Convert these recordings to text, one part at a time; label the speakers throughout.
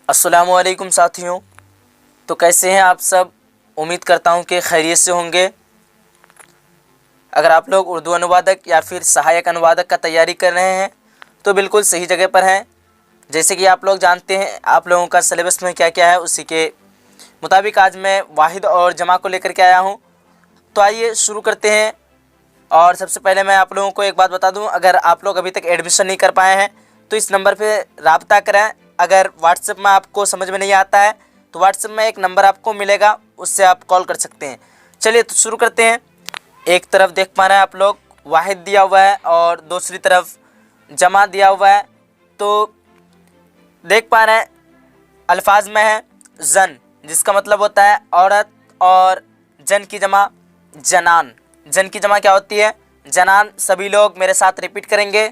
Speaker 1: अस्सलामुअलैकुम साथियों। तो कैसे हैं आप सब? उम्मीद करता हूं कि खैरियत से होंगे। अगर आप लोग उर्दू अनुवादक या फिर सहायक अनुवादक का तैयारी कर रहे हैं तो बिल्कुल सही जगह पर हैं। जैसे कि आप लोग जानते हैं आप लोगों का सिलेबस में क्या क्या है, उसी के मुताबिक आज मैं वाहिद और जमा को लेकर के आया हूं। तो आइए शुरू करते हैं। और सबसे पहले मैं आप लोगों को एक बात बता दूं, अगर आप लोग अभी तक एडमिशन नहीं कर पाए हैं तो इस नंबर पे राब्ता करें। अगर व्हाट्सएप में आपको समझ में नहीं आता है तो व्हाट्सएप में एक नंबर आपको मिलेगा, उससे आप कॉल कर सकते हैं। चलिए तो शुरू करते हैं। एक तरफ देख पा रहे हैं आप लोग वाहिद दिया हुआ है और दूसरी तरफ जमा दिया हुआ है। तो देख पा रहे हैं अल्फाज में है जन, जिसका मतलब होता है औरत, और जन की जमा जनान। जन की जमा क्या होती है? जनान। सभी लोग मेरे साथ रिपीट करेंगे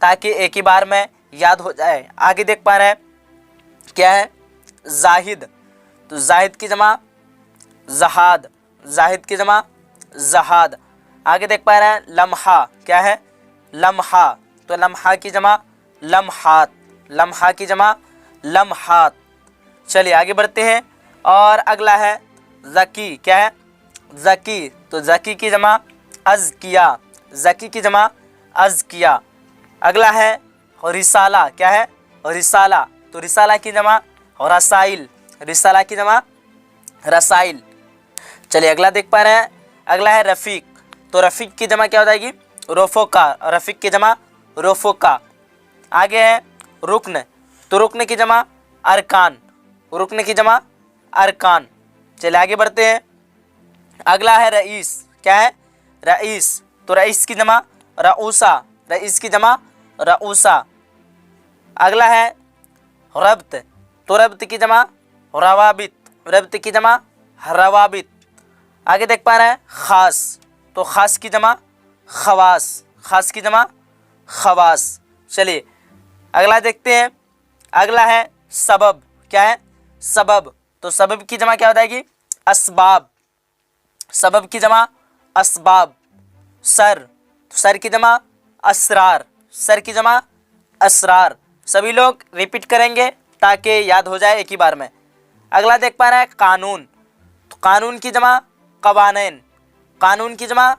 Speaker 1: ताकि एक ही बार में याद हो जाए। आगे देख पा रहे हैं क्या है? जाहिद। तो जाहिद की जमा जहाद, जाहिद की जमा जहाद। आगे देख पा रहे हैं लम्हा। क्या है? लम्हा। तो लम्हा की जमा लम्हात, लम्हा की जमा लम्हात। चलिए आगे बढ़ते हैं। और अगला है ज़की। क्या है? ज़की। तो ज़की की जमा अज़किया, ज़की की जमा अज़किया। अगला है रिसाला। क्या है? रिसाला। तो रिसाला की जमा रसाइल, रिसाला की जमा रसाइल। चलिए अगला देख पा रहे हैं, अगला है रफ़ीक। तो रफ़ीक की जमा क्या हो जाएगी? रोफ़ोका, रफ़ीक की जमा रोफ़ोका। आगे है रुकन। तो रुकन की जमा अरकान, रुकन की जमा अरकान। चलिए आगे बढ़ते हैं। अगला है रईस। क्या है? रईस। तो रईस की जमा रऊसा, रईस की जमा रऊसा। अगला है रब्त। तो रब्त की जमा रवाबित, रब्त की जमा रवाबित। आगे देख पा रहे हैं खास। तो खास की जमा खवास, खास की जमा खवास। चलिए अगला देखते हैं। अगला है सबब। क्या है? सबब। तो सबब की जमा क्या हो जाएगी? असबाब, सबब की जमा असबाब। सर, तो सर की जमा असरार, सर की जमा असरार। सभी लोग रिपीट करेंगे ताकि याद हो जाए एक ही बार में। अगला देख पा रहे हैं कानून। तो कानून की जमा कवानीन, कानून की जमा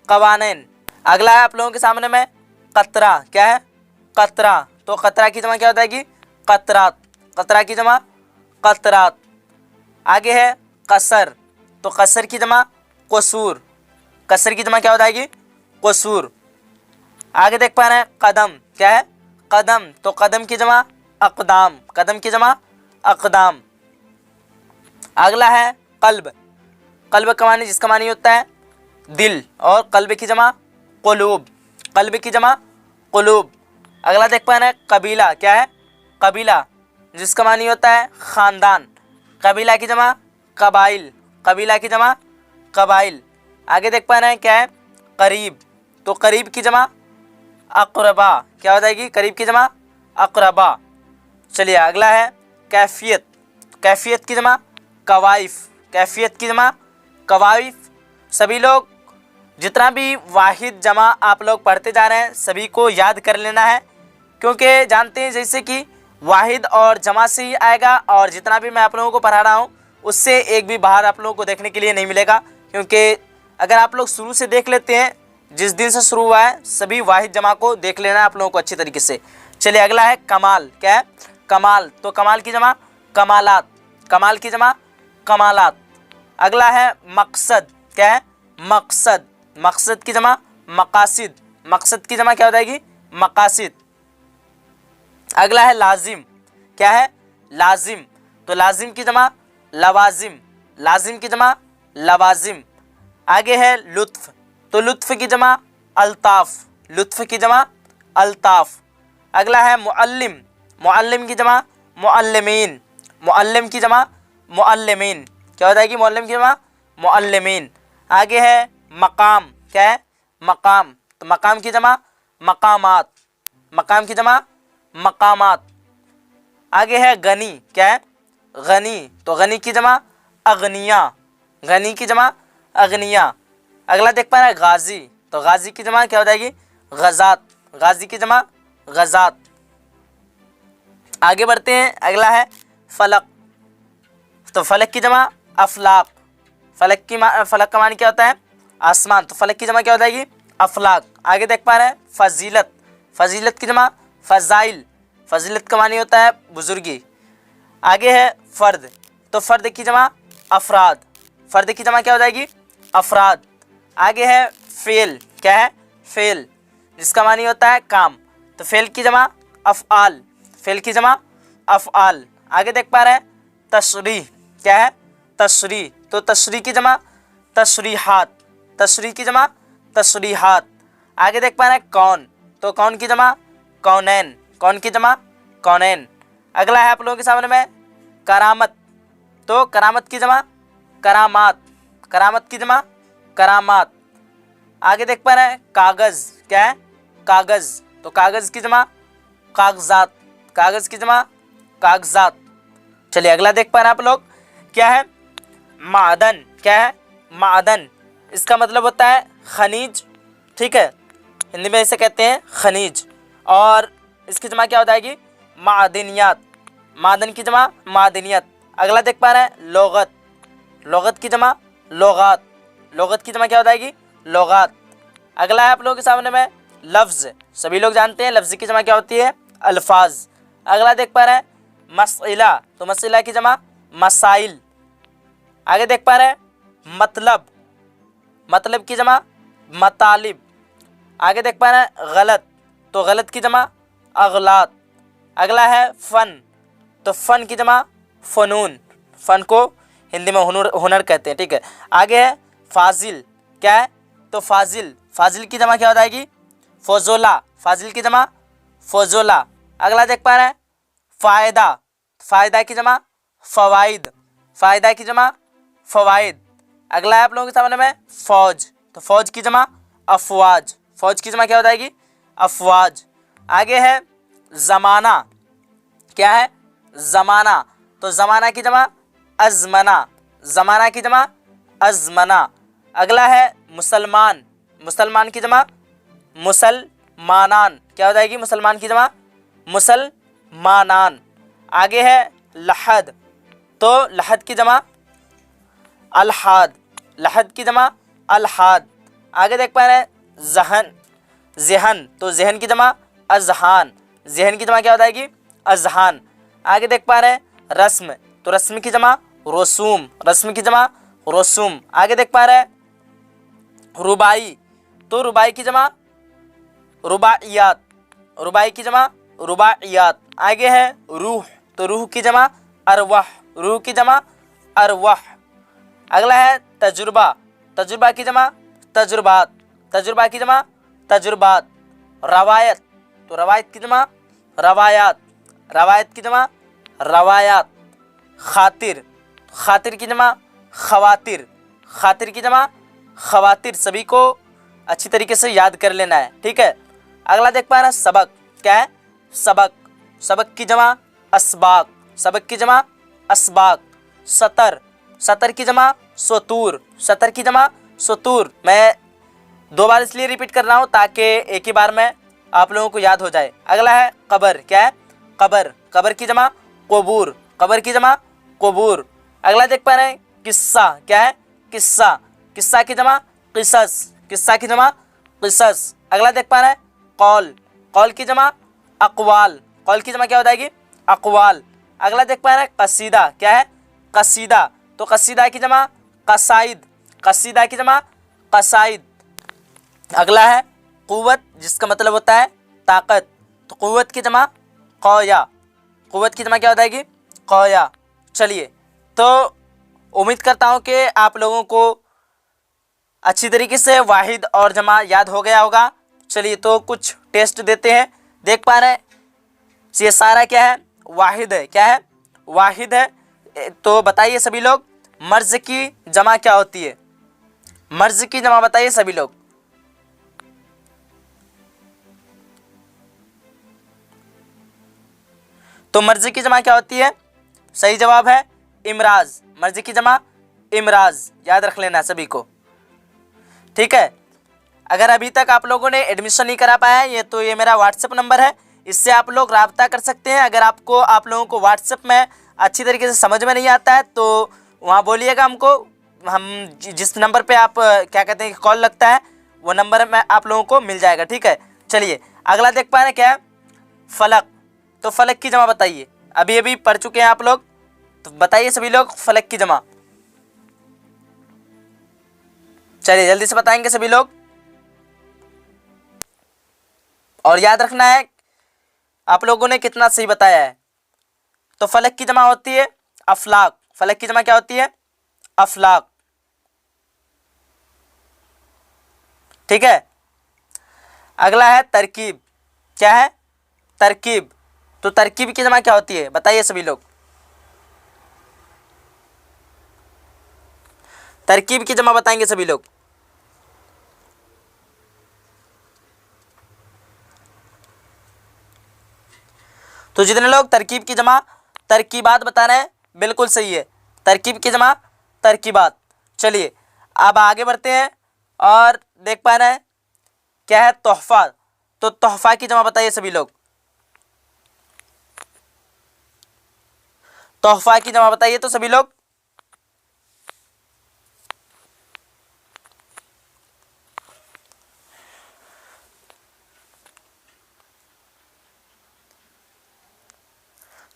Speaker 1: कवानीन। अगला है आप लोगों के सामने में कतरा। क्या है? कतरा। तो कतरा की जमा क्या हो जाएगी? कतरात, कतरा की जमा कतरात। आगे है कसर। तो कसर की जमा कसूर, कसर की जमा क्या हो जाएगी? कसूर। आगे देख पा रहे हैं कदम। क्या है? कदम। तो कदम की जमा अकदाम, कदम की जमा अकदाम। अगला है कल्ब। कल्ब का मानी, जिसका मानी होता है दिल, और कल्ब की जमा कुलूब, कल्ब की जमा कुलूब। अगला देख पा रहे हैं कबीला। क्या है? कबीला, जिसका मानी होता है ख़ानदान, कबीला की जमा कबाइल, कबीला की जमा कबाइल। आगे देख पा रहे हैं क्या है? करीब। तो करीब की जमा अक़रबा। क्या हो जाएगी? करीब की जमा अक़रबा। चलिए अगला है कैफियत। कैफियत की जमा कवाइफ, कैफियत की जमा कवाइफ। सभी लोग जितना भी वाहिद जमा आप लोग पढ़ते जा रहे हैं सभी को याद कर लेना है, क्योंकि जानते हैं जैसे कि वाहिद और जमा से ही आएगा, और जितना भी मैं आप लोगों को पढ़ा रहा हूँ उससे एक भी बाहर आप लोगों को देखने के लिए नहीं मिलेगा। क्योंकि अगर आप लोग शुरू से देख लेते हैं, जिस दिन से शुरू हुआ है सभी वाहिद जमा को देख लेना है आप लोगों को अच्छी तरीके से। चलिए अगला है कमाल। क्या है? कमाल। तो कमाल की जमा कमालात, कमाल की जमा कमालात। अगला है मकसद। क्या है? मकसद। मकसद की जमा मकासिद, मकसद की जमा क्या हो जाएगी? मकासिद। अगला है लाजिम। क्या है? लाजिम। तो लाजिम की जमा लवाजिम, लाजिम की जमा लवाजिम। आगे है लुत्फ़। तो लुत्फ़ की जमा अल्ताफ़, लुत्फ़ की जमा अल्ताफ़। अगला है मुअल्लिम। मुअल्लिम की जमा मुअल्लिमीन, मुअल्लिम की जमा मुअल्लिमीन। क्या हो जाएगी? मुअल्लिम की जमा मुअल्लिमीन। आगे है मकाम। क्या है? मकाम। तो मकाम की जमा मकामात, मकाम की जमा मकामात। आगे है गनी। क्या है? गनी। तो गनी की जमा अगनिया, गनी की जमा अगनिया। अगला देख पा रहे हैं गाजी। तो गाजी की जमा क्या हो जाएगी? गजात, गाजी की जमा गजात। आगे बढ़ते हैं। अगला है फलक, तो फलक की जमा अफलाक। फलक का मानी क्या होता है? आसमान, तो फलक की जमा क्या हो जाएगी? अफलाक। आगे देख पा रहे हैं फजीलत, फजीलत की जमा फजाइल, फजीलत का मानी होता है बुजुर्गी। आगे है फ़र्द, तो फ़र्द की जमा अफराद, फ़र्द की जमा क्या हो जाएगी? अफराद। आगे है फ़ेल, क्या है? फ़ेल, जिसका मानी होता है काम, तो फ़ेल की जमा अफ़आल, फ़ेल की जमा अफ़आल। आगे देख पा रहे हैं तशरीह, क्या है? तशरीह, तो तशरीह की जमा तशरीहात, तशरीह की जमा तशरीहात। आगे देख पा रहे हैं कौन, तो कौन की जमा कौनैन, कौन की जमा कौनैन। अगला है आप लोगों के सामने में करामत, तो करामत की जमा करामात, करामत की जमा करामात। आगे देख पा रहे हैं कागज़, क्या है? कागज़, तो कागज़ की जमा कागजात, कागज़ की जमा कागजात। चलिए अगला देख पा रहे हैं आप लोग, क्या है? मादन, क्या है? मादन, इसका मतलब होता है खनिज, ठीक है, हिंदी में इसे कहते हैं खनिज, और इसकी जमा क्या हो जाएगी? मादनियात, मादन की जमा मादनियत। अगला देख पा रहे हैं लोगत, लोगत की जमा लोगात, लोगत की जमा क्या हो जाएगी? लोगात। अगला है आप लोगों के सामने में लफ्ज़, सभी लोग जानते हैं लफ्ज़ की जमा क्या होती है? अल्फाज। अगला देख पा रहे हैं मसइला, तो मसइला की जमा मसाइल। आगे देख पा रहे हैं मतलब, मतलब की जमा मतालिब। आगे देख पा रहे हैं गलत, तो गलत की जमा अगलात। अगला है फ़न, तो फ़न की जमा फ़नून, फ़न को हिंदी में हुनर कहते हैं, ठीक है। आगे है फाजिल, क्या है? तो फाजिल, फाजिल की जमा क्या हो जाएगी? फजोला, फाजिल की जमा फजोला। अगला देख पा रहे हैं फ़ायदा, फ़ायदा की जमा फ़वाइद, फ़ायदा की जमा फ़वाइद। अगला है आप लोगों के सामने में फ़ौज, तो फ़ौज की जमा अफवाज, फ़ौज की जमा क्या हो जाएगी? अफवाज। आगे है ज़माना, क्या है? ज़माना, तो ज़माना की जमा अज़मना, ज़माना की जमा अज़मना। अगला है मुसलमान, मुसलमान की जमा मुसलमानान, क्या हो जाएगी? मुसलमान की जमा मुसलमानान। आगे है लहद, तो लहद की जमा अलहाद, लहद की जमा अलहाद। आगे देख पा रहे हैं जहन, जहन, तो जहन की जमा अजहान, जहन की जमा क्या हो जाएगी? अजहान। आगे देख पा रहे हैं रस्म, तो रस्म की जमा रसूम, रस्म की जमा रसूम। आगे देख पा रहे हैं रुबाई, तो रुबाई की जमा रुबाइयात, रुबाई की जमा रुबाइयात। आगे है रूह, तो रूह की जमा अरवाह, रूह की जमा अरवाह। अगला है तजुर्बा, तजुर्बा की जमा तजुर्बात, तजुर्बा की जमा तजुर्बात। रवायत, तो रवायत की जमा रवायात, रवायत की जमा रवायात। खातिर, खातिर की जमा खवातिर, खातिर की जमा खवातिर। सभी को अच्छी तरीके से याद कर लेना है, ठीक है। अगला देख पा रहे हैं सबक, क्या है? सबक, सबक की जमा असबाक, सबक की जमा असबाक। सतर, सतर की जमा सतूर, सतर की जमा सतूर। मैं दो बार इसलिए रिपीट कर रहा हूँ ताकि एक ही बार में आप लोगों को याद हो जाए। अगला है कबर, क्या है? कबर, कबर की जमा कबूर, कबर की जमा कबूर। अगला देख पा रहे हैं किस्सा, क्या है? किस्सा, किस्सा की जमा किसस, किस्सा की जमा किसस। अगला देख पा रहे हैं कौल, कौल की जमा अकवाल, कौल की जमा क्या हो जाएगी? अकवाल। अगला देख पा रहे हैं कसीदा, क्या है? कसीदा, तो कसीदा की जमा कसाइद, कसीदा की जमा कसाइद। अगला है कुव्वत, जिसका मतलब होता है ताकत, तो कुव्वत की जमा कौया, कुव्वत की जमा क्या हो जाएगी? कौया। चलिए, तो उम्मीद करता हूँ कि आप लोगों को अच्छी तरीके से वाहिद और जमा याद हो गया होगा। चलिए, तो कुछ टेस्ट देते हैं। देख पा रहे हैं ये सारा क्या है? वाहिद है, क्या है? वाहिद है। तो बताइए सभी लोग, मर्ज की जमा क्या होती है? मर्ज की जमा बताइए सभी लोग। तो मर्ज की जमा क्या होती है? सही जवाब है इमराज, मर्ज की जमा इमराज। याद रख लेना सभी को, ठीक है। अगर अभी तक आप लोगों ने एडमिशन नहीं करा पाया है, तो ये मेरा व्हाट्सएप नंबर है, इससे आप लोग राब्ता कर सकते हैं। अगर आप लोगों को व्हाट्सएप में अच्छी तरीके से समझ में नहीं आता है तो वहाँ बोलिएगा हमको, हम जिस नंबर पे आप क्या कहते हैं कॉल लगता है वो नंबर में आप लोगों को मिल जाएगा, ठीक है। चलिए अगला देख पा रहे हैं क्या है, फलक। तो फलक की जमा बताइए, अभी अभी पढ़ चुके हैं आप लोग, तो बताइए सभी लोग फलक की जमा। चलिए जल्दी से बताएंगे सभी लोग, और याद रखना है आप लोगों ने कितना सही बताया है। तो फलक की जमा होती है अफलाक। फलक की जमा क्या होती है, अफलाक, ठीक है। अगला है तरकीब। क्या है, तरकीब। तो तरकीब की जमा क्या होती है बताइए सभी लोग। तरकीब की जमा बताएंगे सभी लोग। तो जितने लोग तरकीब की जमा तरकीबात बता रहे हैं बिल्कुल सही है, तरकीब की जमा तरकीबात। चलिए अब आगे बढ़ते हैं और देख पा रहे हैं क्या है, तोहफा। तो तोहफा की जमा बताइए सभी लोग। तोहफा की जमा बताइए तो सभी लोग।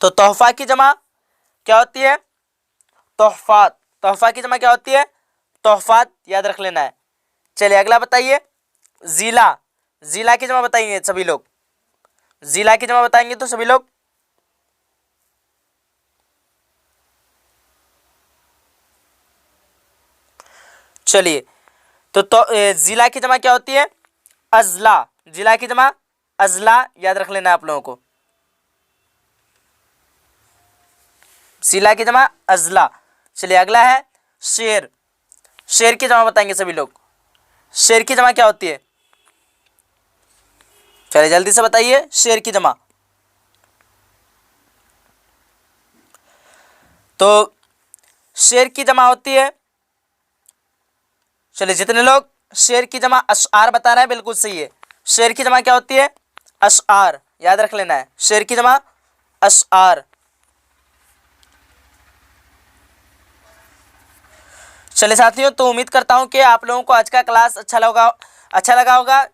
Speaker 1: तो तोहफा की जमा क्या होती है, तोहफात। तोहफा की जमा क्या होती है, तोहफात, याद रख लेना है। चलिए अगला बताइए, जिला। जिला की जमा बताएंगे सभी लोग। जिला की जमा बताएंगे तो सभी लोग। चलिए तो जिला की जमा क्या होती है, अजला। जिला की जमा अजला, याद रख लेना है आप लोगों को। जिला की जमा अजला। चलिए अगला है शेर। शेर की जमा बताएंगे सभी लोग। शेर की जमा क्या होती है, चलिए जल्दी से बताइए शेर की जमा। तो शेर की जमा होती है, चलिए जितने लोग शेर की जमा अशआर बता रहे हैं बिल्कुल सही है। शेर की जमा क्या होती है, अशआर, याद रख लेना है। शेर की जमा अशआर। चलिए साथियों, तो उम्मीद करता हूं कि आप लोगों को आज का क्लास अच्छा लगा होगा।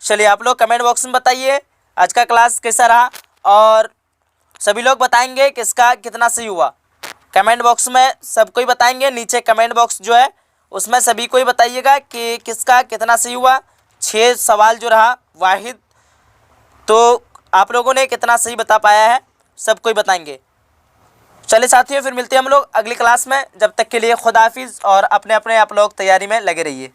Speaker 1: चलिए आप लोग कमेंट बॉक्स में बताइए आज का क्लास कैसा रहा, और सभी लोग बताएंगे किसका कितना सही हुआ। कमेंट बॉक्स में सब कोई बताएंगे, नीचे कमेंट बॉक्स जो है उसमें सभी को ही बताइएगा कि किसका कितना सही हुआ। 6 सवाल जो रहा वाहिद, तो आप लोगों ने कितना सही बता पाया है सब कोई बताएंगे। चलिए साथियों, फिर मिलते हैं हम लोग अगली क्लास में। जब तक के लिए खुदा हाफिज़, और अपने अपने आप लोग तैयारी में लगे रहिए।